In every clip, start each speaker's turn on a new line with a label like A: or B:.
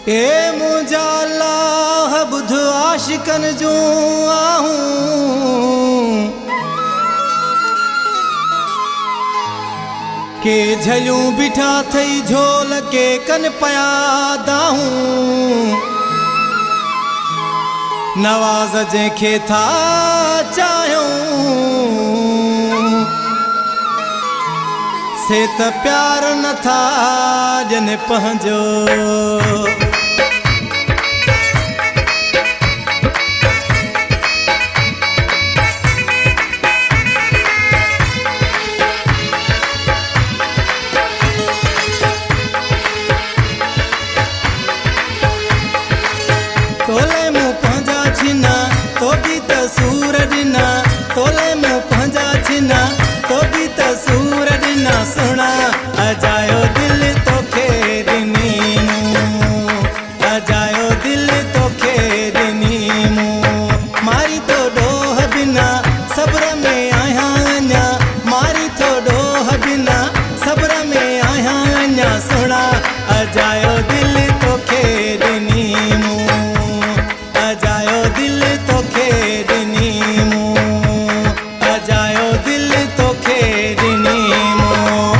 A: ए मुंहिंजा अल्लाह ॿुध आशिकन जूं आहूं के झलियूं बीठा थई झोल के कन पया दाहूं नवाज़ जंहिंखे था चाहियूं से त प्यार नथा ॼनि पंहिंजो तोले मुँह पंहिंजा छिना तो भी त सूर ॾिना तोले मुँह पंहिंजा छिना तो भी त सूर ॾिना सुणा अजायो दिल तोखे ॾिनी मूं अजायो दिल तोखे ॾिनी मूं मारी तो ॾोह बिना सब्र में आहियां अञा मारी तो ॾोह बिना सब्र में आहियां अञा सुणा अजायो दिल तोखे ॾिनी मूं अजायो दिल तोखे ॾिनी मूं अजायो दिल तोखे ॾिनी मूं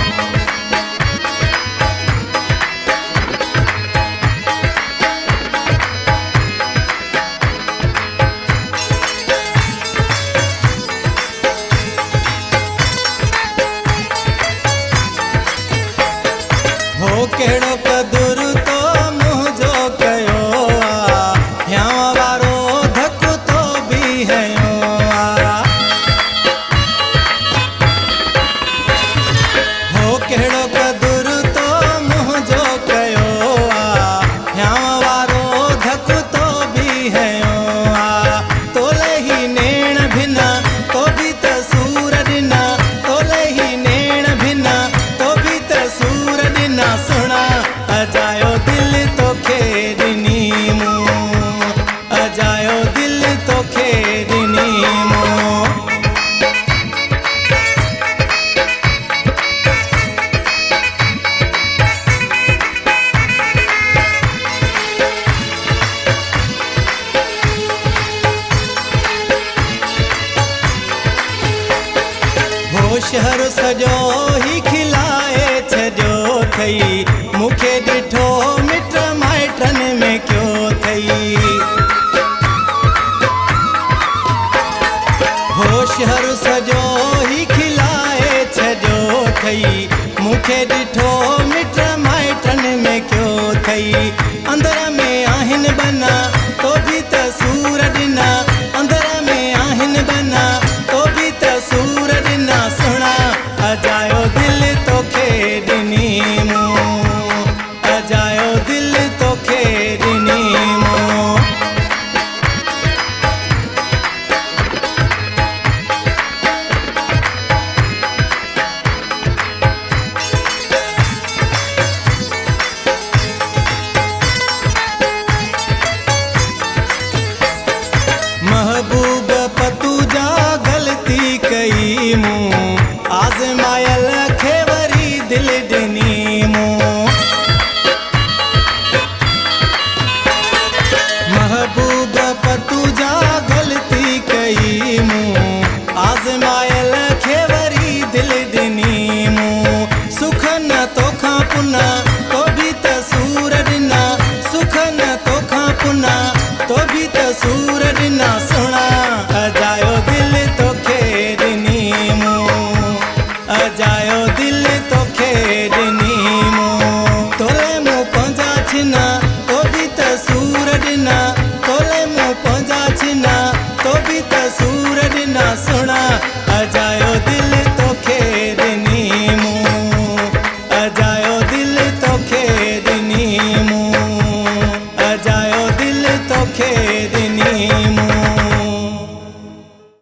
A: हो कहिड़ो क़दुर तो मुंहिंजो कयो आहे हियांव वारो धक तो बि हयो आहे हो कहिड़ो क़दुर तो मुंहिंजो कयो आहे हियांव वारो धक तो बि हयो आहे तोले ही नेण भिना तो बि त सूर ॾिना तोले ही नेण भिना तो बि त सूर ॾिना सुणा अजायो दिल तोखे ॾिनी मूं अजायो दिल तोखे ॾिनी मूं हो शहर सॼो ही खिलाए छॾियो अथई मूंखे ॾिठो मिट माइटनि में कयो अथई हो शहर सॼो ही खिलाए छॾियो अथई मूंखे ॾिठो मिट माइटनि में कयो अथई अंदर में आहिनि बना तो बि त सूर ॾिना अंदर में आहिनि बना तो बि त सूर ॾिना सुणा अजायो दिल तोखे ॾिनी मूं अजायो दिल तोखे ॾिनी मूं महबूब पतूजा ग़लती कई मूं आज़मायल खे वरी दिल ॾिनी मूं महबूब पतूजा ग़लती कई मूं आज़मायल खे वरी दिल ॾिनी मूं सुख न तोखां पुना तो बि त सूर ॾिना सुख न तोखां पुना तो बि त सूर ॾिना सुणा अजायो दिल तोखे ॾिनी मूं अजायो दिल तोखे ॾिनी मूं तोले मुँह पंहिंजा छिना तो बि त सूर ॾिना तोले मुँह पंहिंजा छिना तो बि त सूर ॾिना सुणा अजायो दिल